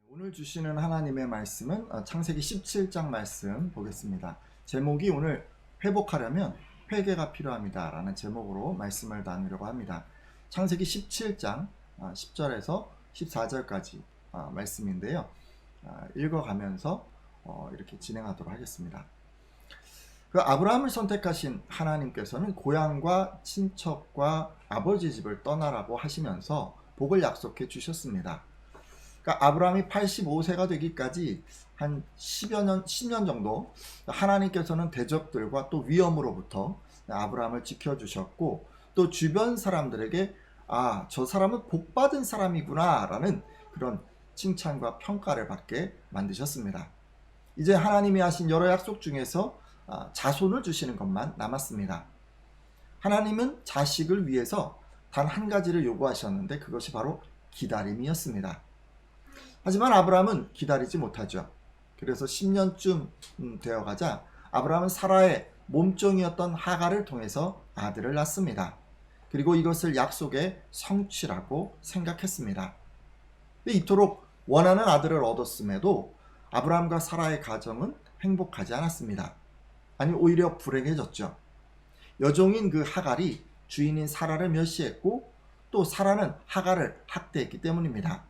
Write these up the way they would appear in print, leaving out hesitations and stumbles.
오늘 주시는 하나님의 말씀은 창세기 17장 말씀 보겠습니다. 제목이 오늘 회복하려면 회개가 필요합니다 라는 제목으로 말씀을 나누려고 합니다. 창세기 17장 10절에서 14절까지 말씀인데요. 읽어가면서 이렇게 진행하도록 하겠습니다. 그 아브라함을 선택하신 하나님께서는 고향과 친척과 아버지 집을 떠나라고 하시면서 복을 약속해 주셨습니다. 그러니까 아브라함이 85세가 되기까지 한 10년 정도 하나님께서는 대적들과 또 위험으로부터 아브라함을 지켜주셨고, 또 주변 사람들에게 저 사람은 복받은 사람이구나 라는 그런 칭찬과 평가를 받게 만드셨습니다. 이제 하나님이 하신 여러 약속 중에서 자손을 주시는 것만 남았습니다. 하나님은 자식을 위해서 단 한 가지를 요구하셨는데 그것이 바로 기다림이었습니다. 하지만 아브라함은 기다리지 못하죠. 그래서 10년쯤 되어가자 아브라함은 사라의 몸종이었던 하갈을 통해서 아들을 낳습니다. 그리고 이것을 약속의 성취라고 생각했습니다. 이토록 원하는 아들을 얻었음에도 아브라함과 사라의 가정은 행복하지 않았습니다. 아니, 오히려 불행해졌죠. 여종인 그 하갈이 주인인 사라를 멸시했고, 또 사라는 하갈을 학대했기 때문입니다.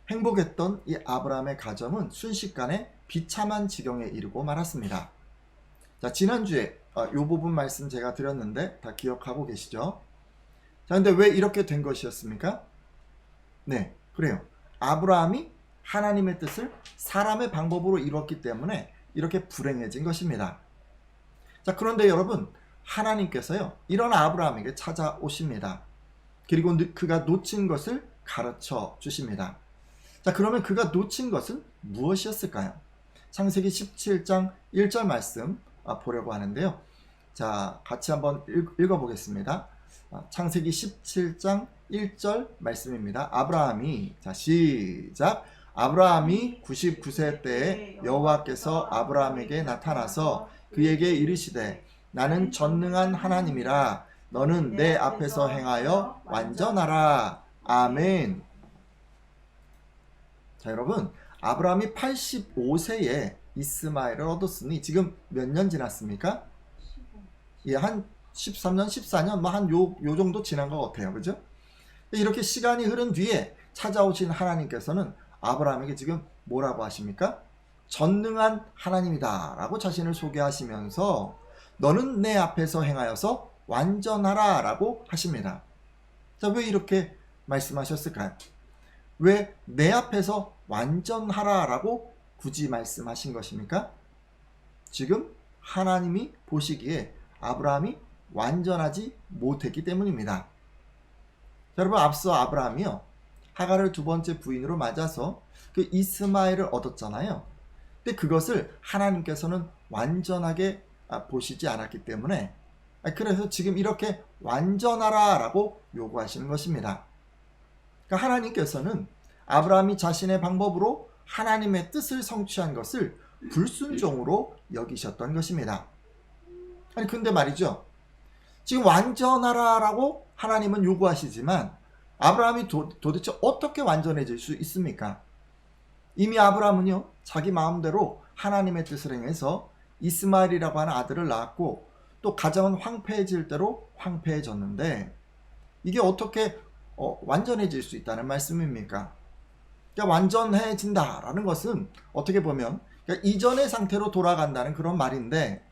행복했던 이 아브라함의 가정은 순식간에 비참한 지경에 이르고 말았습니다. 자, 지난주에 이 부분 말씀 제가 드렸는데 다 기억하고 계시죠? 자, 근데 왜 이렇게 된 것이었습니까? 네, 그래요. 아브라함이 하나님의 뜻을 사람의 방법으로 이루었기 때문에 이렇게 불행해진 것입니다. 자, 그런데 여러분, 하나님께서요, 이런 아브라함에게 찾아오십니다. 그리고 그가 놓친 것을 가르쳐 주십니다. 자, 그러면 그가 놓친 것은 무엇이었을까요? 창세기 17장 1절 말씀 보려고 하는데요. 자, 같이 한번 읽어보겠습니다. 창세기 17장 1절 말씀입니다. 아브라함이, 자, 시작. 아브라함이 99세 때에 여호와께서 아브라함에게 나타나서 그에게 이르시되 나는 전능한 하나님이라 너는 내 앞에서 행하여 완전하라. 아멘. 자, 여러분, 아브라함이 85세에 이스마엘을 얻었으니 지금 몇 년 지났습니까? 예, 한 13년, 14년, 요 정도 지난 것 같아요. 그죠? 이렇게 시간이 흐른 뒤에 찾아오신 하나님께서는 아브라함에게 지금 뭐라고 하십니까? 전능한 하나님이다 라고 자신을 소개하시면서 너는 내 앞에서 행하여서 완전하라 라고 하십니다. 자, 왜 이렇게 말씀하셨을까요? 왜 내 앞에서 완전하라 라고 굳이 말씀하신 것입니까? 지금 하나님이 보시기에 아브라함이 완전하지 못했기 때문입니다. 여러분, 앞서 아브라함이요, 하갈을 두 번째 부인으로 맞아서 그 이스마엘을 얻었잖아요. 근데 그것을 하나님께서는 완전하게 보시지 않았기 때문에, 그래서 지금 이렇게 완전하라 라고 요구하시는 것입니다. 그러니까 하나님께서는 아브라함이 자신의 방법으로 하나님의 뜻을 성취한 것을 불순종으로 여기셨던 것입니다. 아니, 근데 말이죠, 지금 완전하라라고 하나님은 요구하시지만 아브라함이 도대체 어떻게 완전해질 수 있습니까? 이미 아브라함은요, 자기 마음대로 하나님의 뜻을 행해서 이스마엘이라고 하는 아들을 낳았고, 또 가정은 황폐해질 대로 황폐해졌는데 이게 어떻게 완전해질 수 있다는 말씀입니까? 그러니까 완전해진다라는 것은 어떻게 보면 그러니까 이전의 상태로 돌아간다는 그런 말인데,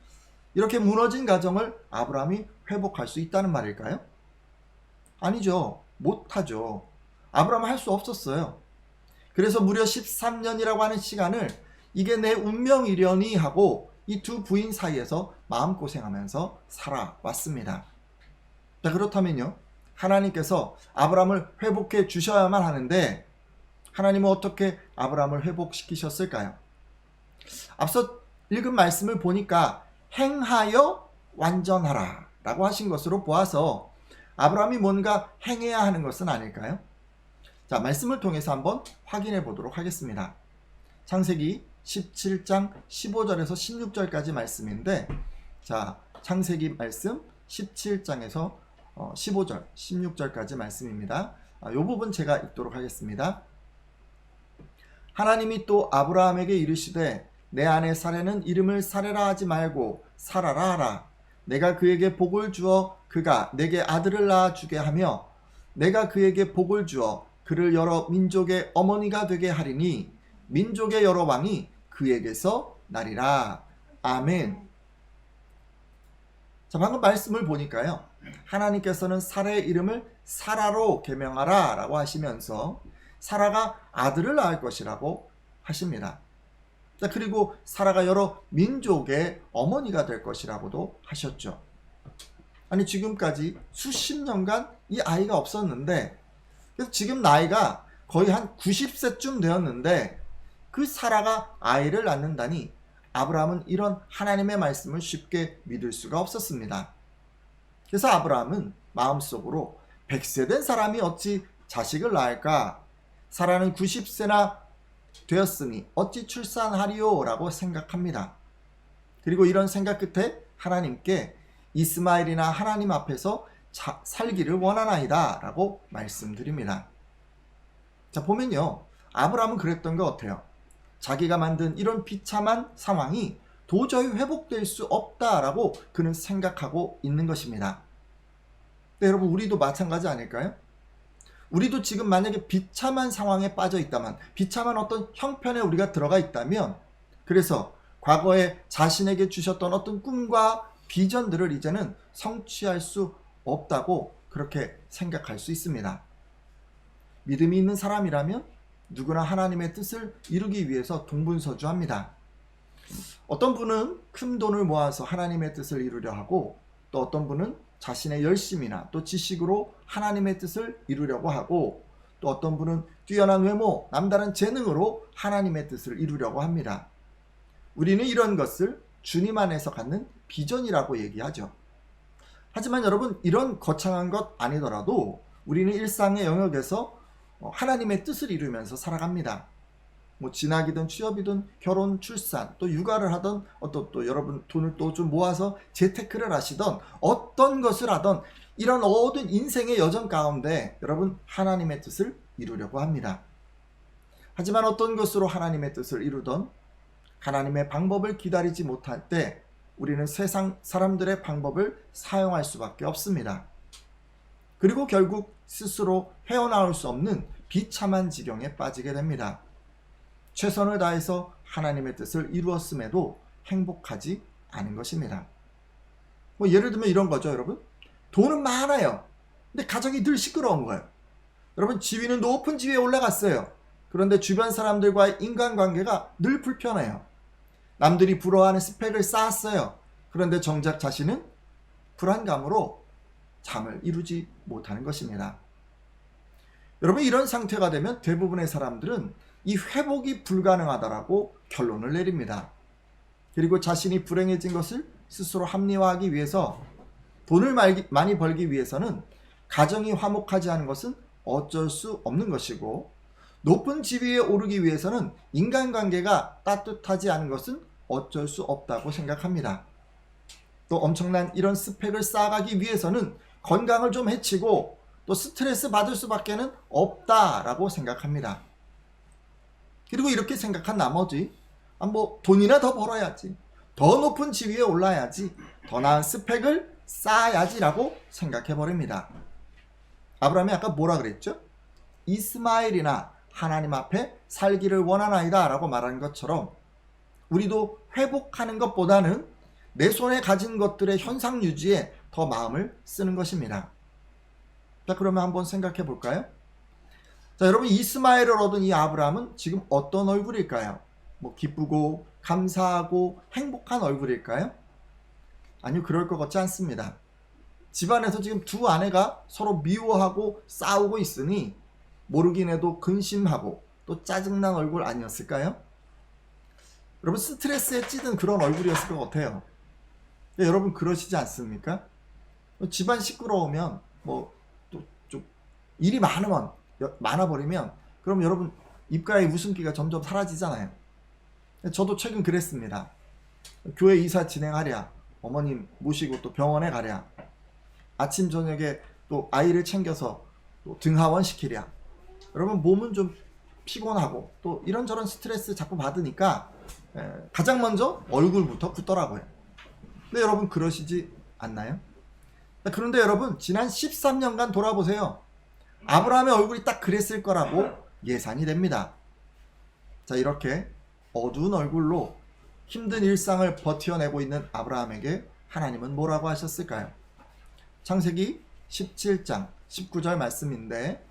이렇게 무너진 가정을 아브라함이 회복할 수 있다는 말일까요? 아니죠. 못하죠. 아브라함은 할 수 없었어요. 그래서 무려 13년이라고 하는 시간을 이게 내 운명이려니 하고 이 두 부인 사이에서 마음고생하면서 살아왔습니다. 자, 그렇다면요, 하나님께서 아브라함을 회복해 주셔야만 하는데 하나님은 어떻게 아브라함을 회복시키셨을까요? 앞서 읽은 말씀을 보니까 행하여 완전하라 라고 하신 것으로 보아서 아브라함이 뭔가 행해야 하는 것은 아닐까요? 자, 말씀을 통해서 한번 확인해 보도록 하겠습니다. 창세기 17장 15절에서 16절까지 말씀인데, 자, 창세기 말씀 17장에서 15절, 16절까지 말씀입니다. 이 부분 제가 읽도록 하겠습니다. 하나님이 또 아브라함에게 이르시되 내 아내 사레는 이름을 사레라 하지 말고 사라라 하라. 내가 그에게 복을 주어 그가 내게 아들을 낳아 주게 하며 내가 그에게 복을 주어 그를 여러 민족의 어머니가 되게 하리니 민족의 여러 왕이 그에게서 나리라. 아멘. 자, 방금 말씀을 보니까요, 하나님께서는 사라의 이름을 사라로 계명하라 라고 하시면서 사라가 아들을 낳을 것이라고 하십니다. 자, 그리고 사라가 여러 민족의 어머니가 될 것이라고도 하셨죠. 아니, 지금까지 수십 년간 이 아이가 없었는데, 그래서 지금 나이가 거의 한 90세쯤 되었는데 그 사라가 아이를 낳는다니 아브라함은 이런 하나님의 말씀을 쉽게 믿을 수가 없었습니다. 그래서 아브라함은 마음속으로 100세 된 사람이 어찌 자식을 낳을까? 사라는 90세나 되었으니 어찌 출산하리요? 라고 생각합니다. 그리고 이런 생각 끝에 하나님께 이스마엘이나 하나님 앞에서 살기를 원하나이다 라고 말씀드립니다. 자, 보면요, 아브라함은 그랬던 것 같아요. 자기가 만든 이런 비참한 상황이 도저히 회복될 수 없다라고 그는 생각하고 있는 것입니다. 네, 여러분, 우리도 마찬가지 아닐까요? 우리도 지금 만약에 비참한 상황에 빠져 있다면, 비참한 어떤 형편에 우리가 들어가 있다면, 그래서 과거에 자신에게 주셨던 어떤 꿈과 비전들을 이제는 성취할 수 없다고 그렇게 생각할 수 있습니다. 믿음이 있는 사람이라면 누구나 하나님의 뜻을 이루기 위해서 동분서주합니다. 어떤 분은 큰 돈을 모아서 하나님의 뜻을 이루려 하고, 또 어떤 분은 자신의 열심이나 또 지식으로 하나님의 뜻을 이루려고 하고, 또 어떤 분은 뛰어난 외모, 남다른 재능으로 하나님의 뜻을 이루려고 합니다. 우리는 이런 것을 주님 안에서 갖는 비전이라고 얘기하죠. 하지만 여러분, 이런 거창한 것 아니더라도 우리는 일상의 영역에서 하나님의 뜻을 이루면서 살아갑니다. 뭐 진학이든 취업이든 결혼, 출산, 또 육아를 하던, 또 여러분 돈을 또 좀 모아서 재테크를 하시던, 어떤 것을 하던, 이런 모든 인생의 여정 가운데 여러분 하나님의 뜻을 이루려고 합니다. 하지만 어떤 것으로 하나님의 뜻을 이루던 하나님의 방법을 기다리지 못할 때 우리는 세상 사람들의 방법을 사용할 수밖에 없습니다. 그리고 결국 스스로 헤어나올 수 없는 비참한 지경에 빠지게 됩니다. 최선을 다해서 하나님의 뜻을 이루었음에도 행복하지 않은 것입니다. 뭐 예를 들면 이런 거죠, 여러분. 돈은 많아요. 근데 가정이 늘 시끄러운 거예요. 여러분, 지위는 높은 지위에 올라갔어요. 그런데 주변 사람들과의 인간관계가 늘 불편해요. 남들이 부러워하는 스펙을 쌓았어요. 그런데 정작 자신은 불안감으로 잠을 이루지 못하는 것입니다. 여러분, 이런 상태가 되면 대부분의 사람들은 이 회복이 불가능하다라고 결론을 내립니다. 그리고 자신이 불행해진 것을 스스로 합리화하기 위해서, 돈을 많이 벌기 위해서는 가정이 화목하지 않은 것은 어쩔 수 없는 것이고, 높은 지위에 오르기 위해서는 인간관계가 따뜻하지 않은 것은 어쩔 수 없다고 생각합니다. 또 엄청난 이런 스펙을 쌓아가기 위해서는 건강을 좀 해치고 또 스트레스 받을 수밖에는 없다라고 생각합니다. 그리고 이렇게 생각한 나머지 뭐 돈이나 더 벌어야지, 더 높은 지위에 올라야지, 더 나은 스펙을 쌓아야지라고 생각해버립니다. 아브라함이 아까 뭐라 그랬죠? 이스마엘이나 하나님 앞에 살기를 원하나이다 라고 말하는 것처럼 우리도 회복하는 것보다는 내 손에 가진 것들의 현상 유지에 더 마음을 쓰는 것입니다. 자, 그러면 한번 생각해 볼까요? 자, 여러분, 이스마엘을 얻은 이 아브라함은 지금 어떤 얼굴일까요? 뭐 기쁘고 감사하고 행복한 얼굴일까요? 아니요, 그럴 것 같지 않습니다. 집안에서 지금 두 아내가 서로 미워하고 싸우고 있으니 모르긴 해도 근심하고 또 짜증난 얼굴 아니었을까요? 여러분, 스트레스에 찌든 그런 얼굴이었을 것 같아요. 여러분, 그러시지 않습니까? 집안 시끄러우면 뭐 또 좀 일이 많아버리면 그럼 여러분 입가에 웃음기가 점점 사라지잖아요. 저도 최근 그랬습니다. 교회 이사 진행하랴, 어머님 모시고 또 병원에 가랴, 아침 저녁에 또 아이를 챙겨서 또 등하원 시키랴. 여러분 몸은 좀 피곤하고 또 이런저런 스트레스 자꾸 받으니까 가장 먼저 얼굴부터 붓더라고요. 근데 여러분 그러시지 않나요? 그런데 여러분 지난 13년간 돌아보세요. 아브라함의 얼굴이 딱 그랬을 거라고 예상이 됩니다. 자, 이렇게 어두운 얼굴로 힘든 일상을 버텨내고 있는 아브라함에게 하나님은 뭐라고 하셨을까요? 창세기 17장 19절 말씀인데,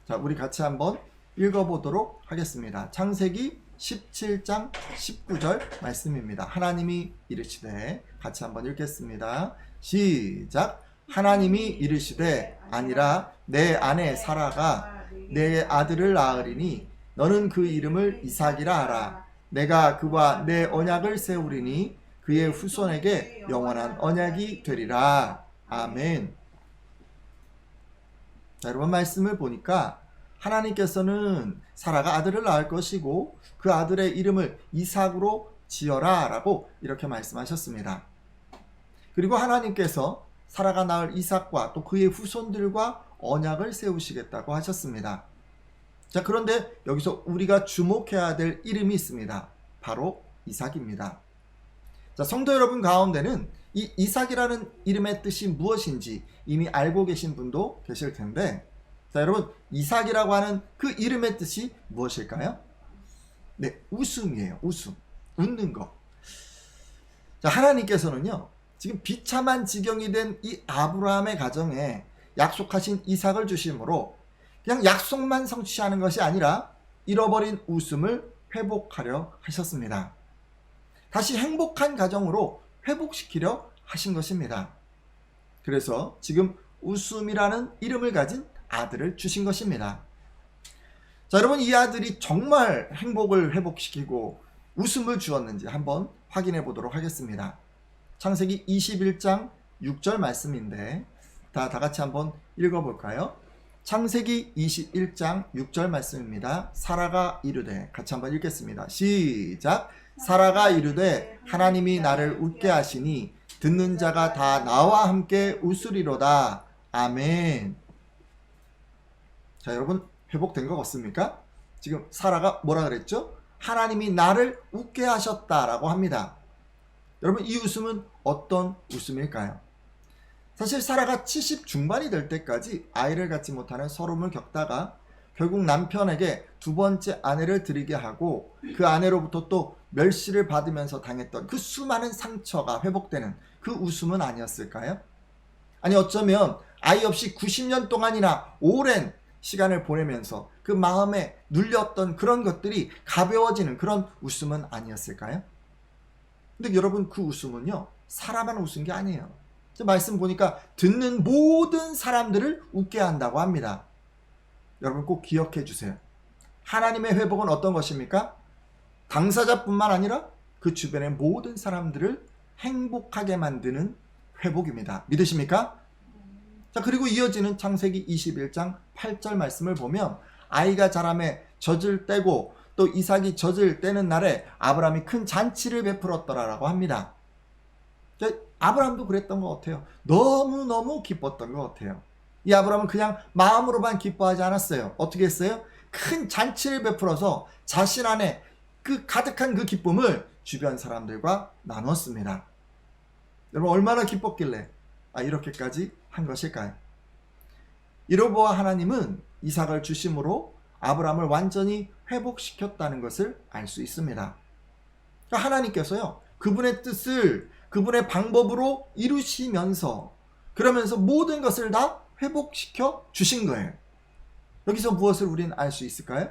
자, 우리 같이 한번 읽어보도록 하겠습니다. 창세기 17장 19절 말씀입니다. 하나님이 이르시되, 같이 한번 읽겠습니다. 시작. 하나님이 이르시되 아니라 내 아내 사라가 내 아들을 낳으리니 너는 그 이름을 이삭이라 하라. 내가 그와 내 언약을 세우리니 그의 후손에게 영원한 언약이 되리라. 아멘. 자, 여러분 말씀을 보니까 하나님께서는 사라가 아들을 낳을 것이고 그 아들의 이름을 이삭으로 지어라 라고 이렇게 말씀하셨습니다. 그리고 하나님께서 사라가 낳을 이삭과 또 그의 후손들과 언약을 세우시겠다고 하셨습니다. 자, 그런데 여기서 우리가 주목해야 될 이름이 있습니다. 바로 이삭입니다. 자, 성도 여러분 가운데는 이 이삭이라는 이름의 뜻이 무엇인지 이미 알고 계신 분도 계실 텐데, 자, 여러분 이삭이라고 하는 그 이름의 뜻이 무엇일까요? 네, 웃음이에요. 웃음. 웃는 거. 자, 하나님께서는요, 지금 비참한 지경이 된 이 아브라함의 가정에 약속하신 이삭을 주심으로 그냥 약속만 성취하는 것이 아니라 잃어버린 웃음을 회복하려 하셨습니다. 다시 행복한 가정으로 회복시키려 하신 것입니다. 그래서 지금 웃음이라는 이름을 가진 아들을 주신 것입니다. 자, 여러분 이 아들이 정말 행복을 회복시키고 웃음을 주었는지 한번 확인해 보도록 하겠습니다. 창세기 21장 6절 말씀인데 다 같이 한번 읽어볼까요? 창세기 21장 6절 말씀입니다. 사라가 이르되, 같이 한번 읽겠습니다. 시작. 사라가 이르되 하나님이 나를 웃게 하시니 듣는 자가 다 나와 함께 웃으리로다. 아멘. 자, 여러분 회복된 거 같습니까? 지금 사라가 뭐라 그랬죠? 하나님이 나를 웃게 하셨다라고 합니다. 여러분 이 웃음은 어떤 웃음일까요? 사실 사라가 70 중반이 될 때까지 아이를 갖지 못하는 서름을 겪다가 결국 남편에게 두 번째 아내를 드리게 하고 그 아내로부터 또 멸시를 받으면서 당했던 그 수많은 상처가 회복되는 그 웃음은 아니었을까요? 아니 어쩌면 아이 없이 90년 동안이나 오랜 시간을 보내면서 그 마음에 눌렸던 그런 것들이 가벼워지는 그런 웃음은 아니었을까요? 근데 여러분 그 웃음은요 사라만 웃은 게 아니에요. 말씀 보니까 듣는 모든 사람들을 웃게 한다고 합니다. 여러분 꼭 기억해 주세요. 하나님의 회복은 어떤 것입니까? 당사자뿐만 아니라 그 주변의 모든 사람들을 행복하게 만드는 회복입니다. 믿으십니까? 자, 그리고 이어지는 창세기 21장 8절 말씀을 보면 아이가 자라매 젖을 떼고 또 이삭이 젖을 떼는 날에 아브라함이 큰 잔치를 베풀었더라라고 합니다. 아브라함도 그랬던 것 같아요. 너무너무 기뻤던 것 같아요. 이 아브라함은 그냥 마음으로만 기뻐하지 않았어요. 어떻게 했어요? 큰 잔치를 베풀어서 자신 안에 그 가득한 그 기쁨을 주변 사람들과 나눴습니다. 여러분 얼마나 기뻤길래 이렇게까지 한 것일까요? 이로 보아 하나님은 이삭을 주심으로 아브라함을 완전히 회복시켰다는 것을 알 수 있습니다. 그러니까 하나님께서요 그분의 뜻을 그분의 방법으로 이루시면서 그러면서 모든 것을 다 회복시켜 주신 거예요. 여기서 무엇을 우리는 알 수 있을까요?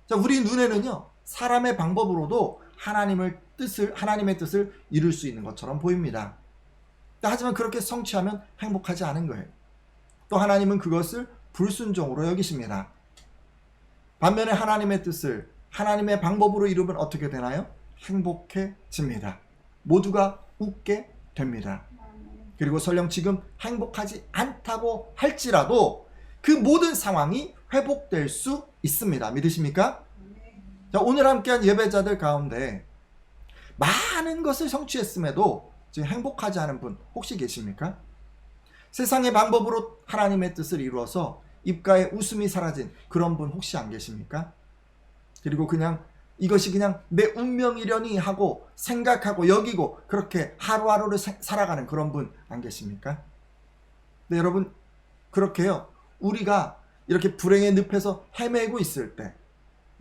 자, 우리 눈에는요 사람의 방법으로도 하나님의 뜻을 이룰 수 있는 것처럼 보입니다. 하지만 그렇게 성취하면 행복하지 않은 거예요. 또 하나님은 그것을 불순종으로 여기십니다. 반면에 하나님의 뜻을 하나님의 방법으로 이루면 어떻게 되나요? 행복해집니다. 모두가 웃게 됩니다. 그리고 설령 지금 행복하지 않다고 할지라도 그 모든 상황이 회복될 수 있습니다. 믿으십니까? 자, 오늘 함께한 예배자들 가운데 많은 것을 성취했음에도 지금 행복하지 않은 분 혹시 계십니까? 세상의 방법으로 하나님의 뜻을 이루어서 입가에 웃음이 사라진 그런 분 혹시 안 계십니까? 그리고 그냥 이것이 그냥 내 운명이려니 하고 생각하고 여기고 그렇게 하루하루를 살아가는 그런 분 안 계십니까? 네, 여러분, 그렇게요. 우리가 이렇게 불행의 늪에서 헤매고 있을 때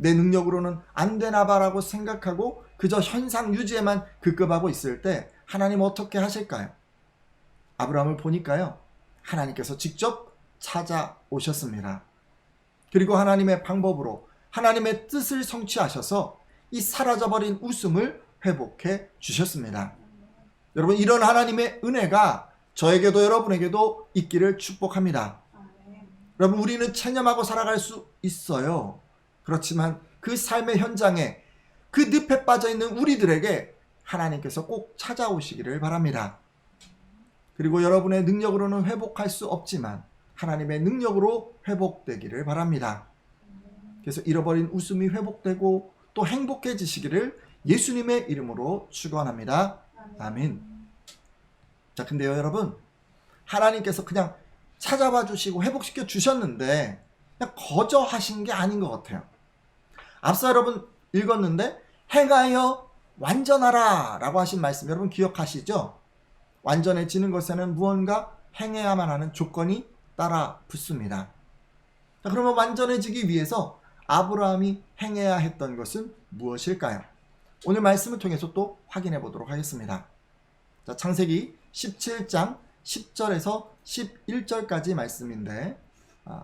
내 능력으로는 안 되나 봐라고 생각하고 그저 현상 유지에만 급급하고 있을 때 하나님 어떻게 하실까요? 아브라함을 보니까요, 하나님께서 직접 찾아오셨습니다. 그리고 하나님의 방법으로 하나님의 뜻을 성취하셔서 이 사라져버린 웃음을 회복해 주셨습니다. 여러분, 이런 하나님의 은혜가 저에게도 여러분에게도 있기를 축복합니다. 여러분, 우리는 체념하고 살아갈 수 있어요. 그렇지만 그 삶의 현장에 그 늪에 빠져있는 우리들에게 하나님께서 꼭 찾아오시기를 바랍니다. 그리고 여러분의 능력으로는 회복할 수 없지만 하나님의 능력으로 회복되기를 바랍니다. 그래서 잃어버린 웃음이 회복되고 또 행복해지시기를 예수님의 이름으로 축원합니다. 아멘. 자, 근데요, 여러분, 하나님께서 그냥 찾아봐 주시고 회복시켜 주셨는데 그냥 거저하신 게 아닌 것 같아요. 앞서 여러분 읽었는데 행하여 완전하라 라고 하신 말씀 여러분 기억하시죠? 완전해지는 것에는 무언가 행해야만 하는 조건이 따라 붙습니다. 자, 그러면 완전해지기 위해서 아브라함이 행해야 했던 것은 무엇일까요? 오늘 말씀을 통해서 또 확인해 보도록 하겠습니다. 자, 창세기 17장 10절에서 11절까지 말씀인데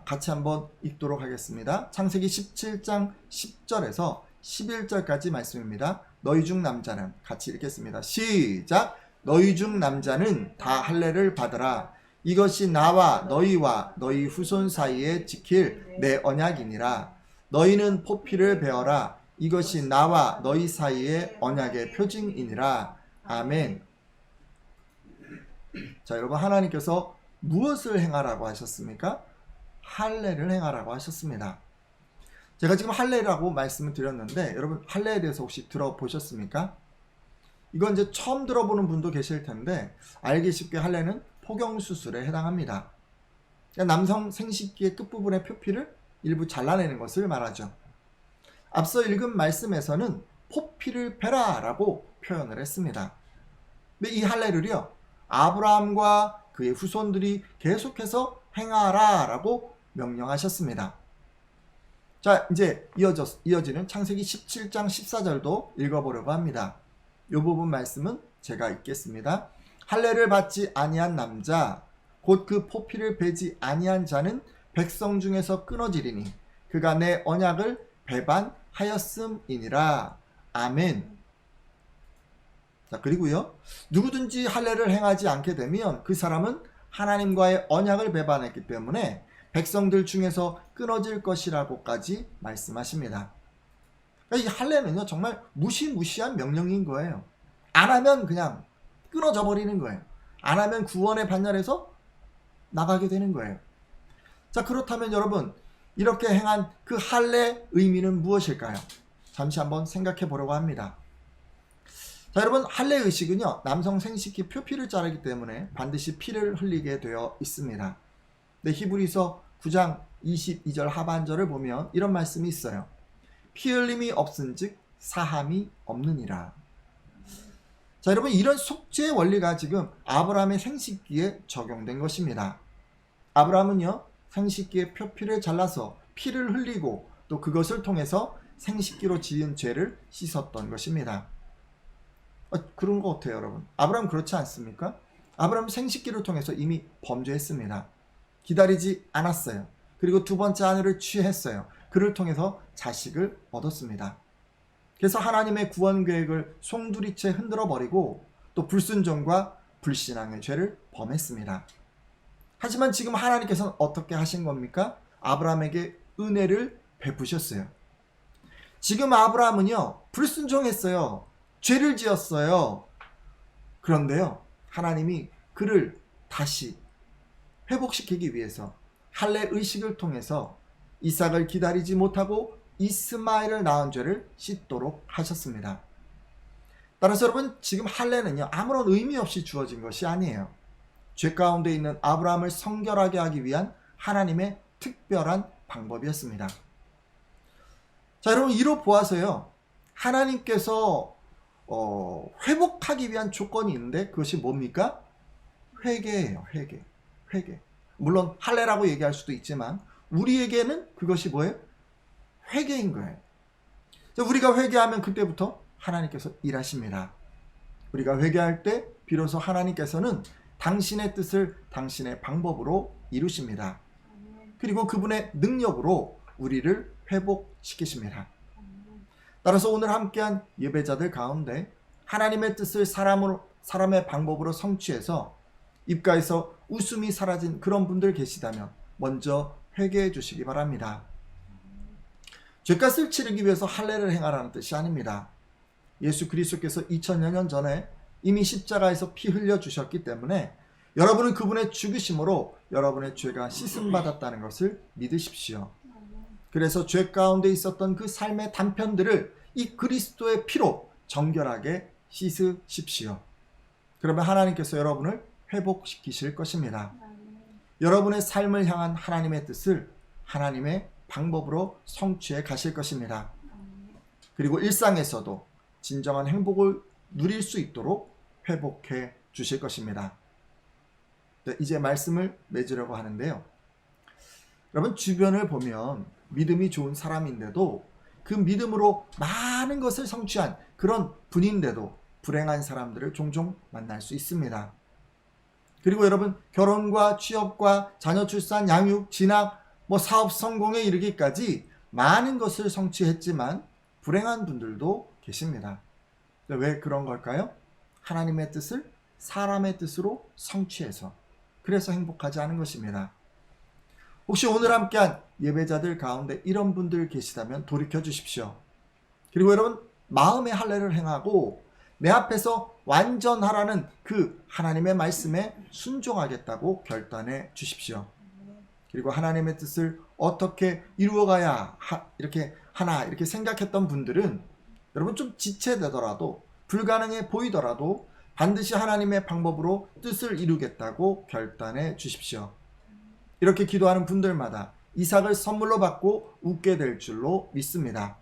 같이 한번 읽도록 하겠습니다. 창세기 17장 10절에서 11절까지 말씀입니다. 너희 중 남자는, 같이 읽겠습니다. 시작! 너희 중 남자는 다 할례를 받으라. 이것이 나와 너희와 너희 후손 사이에 지킬 내 언약이니라. 너희는 포피를 베어라. 이것이 나와 너희 사이의 언약의 표징이니라. 아멘. 자, 여러분, 하나님께서 무엇을 행하라고 하셨습니까? 할례를 행하라고 하셨습니다. 제가 지금 할례라고 말씀을 드렸는데 여러분, 할례에 대해서 혹시 들어보셨습니까? 이건 이제 처음 들어보는 분도 계실 텐데 알기 쉽게 할례는 포경수술에 해당합니다. 그러니까 남성 생식기의 끝부분의 표피를 일부 잘라내는 것을 말하죠. 앞서 읽은 말씀에서는 포피를 베라 라고 표현을 했습니다. 근데 이 할례를요, 아브라함과 그의 후손들이 계속해서 행하라 라고 명령하셨습니다. 자, 이제 이어지는 창세기 17장 14절도 읽어보려고 합니다. 이 부분 말씀은 제가 읽겠습니다. 할례를 받지 아니한 남자 곧 그 포피를 베지 아니한 자는 백성 중에서 끊어지리니 그가 내 언약을 배반하였음이니라. 아멘. 자, 그리고요, 누구든지 할례를 행하지 않게 되면 그 사람은 하나님과의 언약을 배반했기 때문에 백성들 중에서 끊어질 것이라고까지 말씀하십니다. 이 할례는요, 정말 무시무시한 명령인 거예요. 안 하면 그냥 끊어져 버리는 거예요. 안 하면 구원의 반열에서 나가게 되는 거예요. 자, 그렇다면 여러분, 이렇게 행한 그 할례의 의미는 무엇일까요? 잠시 한번 생각해 보려고 합니다. 자, 여러분, 할례 의식은요, 남성 생식기 표피를 자르기 때문에 반드시 피를 흘리게 되어 있습니다. 네, 히브리서 9장 22절 하반절을 보면 이런 말씀이 있어요. 피 흘림이 없은즉 사함이 없느니라. 자, 여러분, 이런 속죄의 원리가 지금 아브라함의 생식기에 적용된 것입니다. 아브라함은요, 생식기의 표피를 잘라서 피를 흘리고 또 그것을 통해서 생식기로 지은 죄를 씻었던 것입니다. 그런 거 어때요, 여러분? 아브라함 그렇지 않습니까? 아브라함 생식기를 통해서 이미 범죄했습니다. 기다리지 않았어요. 그리고 두 번째 아내를 취했어요. 그를 통해서 자식을 얻었습니다. 그래서 하나님의 구원 계획을 송두리째 흔들어 버리고 또 불순종과 불신앙의 죄를 범했습니다. 하지만 지금 하나님께서는 어떻게 하신 겁니까? 아브라함에게 은혜를 베푸셨어요. 지금 아브라함은요, 불순종했어요. 죄를 지었어요. 그런데요, 하나님이 그를 다시 회복시키기 위해서 할례 의식을 통해서 이삭을 기다리지 못하고 이스마엘을 낳은 죄를 씻도록 하셨습니다. 따라서 여러분, 지금 할례는요, 아무런 의미 없이 주어진 것이 아니에요. 죄 가운데 있는 아브라함을 성결하게 하기 위한 하나님의 특별한 방법이었습니다. 자, 여러분, 이로 보아서요, 하나님께서 회복하기 위한 조건이 있는데 그것이 뭡니까? 회개예요. 회개. 물론 할례라고 얘기할 수도 있지만 우리에게는 그것이 뭐예요? 회개인 거예요. 자, 우리가 회개하면 그때부터 하나님께서 일하십니다. 우리가 회개할 때 비로소 하나님께서는 당신의 뜻을 당신의 방법으로 이루십니다. 그리고 그분의 능력으로 우리를 회복시키십니다. 따라서 오늘 함께한 예배자들 가운데 하나님의 뜻을 사람의 방법으로 성취해서 입가에서 웃음이 사라진 그런 분들 계시다면 먼저 회개해 주시기 바랍니다. 죄값을 치르기 위해서 할례를 행하라는 뜻이 아닙니다. 예수 그리스도께서 2000여 년 전에 이미 십자가에서 피 흘려 주셨기 때문에 여러분은 그분의 죽으심으로 여러분의 죄가 씻음받았다는 것을 믿으십시오. 그래서 죄 가운데 있었던 그 삶의 단편들을 이 그리스도의 피로 정결하게 씻으십시오. 그러면 하나님께서 여러분을 회복시키실 것입니다. 여러분의 삶을 향한 하나님의 뜻을 하나님의 방법으로 성취해 가실 것입니다. 그리고 일상에서도 진정한 행복을 누릴 수 있도록 회복해 주실 것입니다. 이제 말씀을 맺으려고 하는데요. 여러분, 주변을 보면 믿음이 좋은 사람인데도 그 믿음으로 많은 것을 성취한 그런 분인데도 불행한 사람들을 종종 만날 수 있습니다. 그리고 여러분, 결혼과 취업과 자녀 출산, 양육, 진학, 사업 성공에 이르기까지 많은 것을 성취했지만 불행한 분들도 계십니다. 왜 그런 걸까요? 하나님의 뜻을 사람의 뜻으로 성취해서, 그래서 행복하지 않은 것입니다. 혹시 오늘 함께한 예배자들 가운데 이런 분들 계시다면 돌이켜 주십시오. 그리고 여러분, 마음의 할례를 행하고 내 앞에서 완전하라는 그 하나님의 말씀에 순종하겠다고 결단해 주십시오. 그리고 하나님의 뜻을 어떻게 이루어가야 이렇게 하나 이렇게 생각했던 분들은 여러분 좀 지체되더라도, 불가능해 보이더라도 반드시 하나님의 방법으로 뜻을 이루겠다고 결단해 주십시오. 이렇게 기도하는 분들마다 이삭을 선물로 받고 웃게 될 줄로 믿습니다.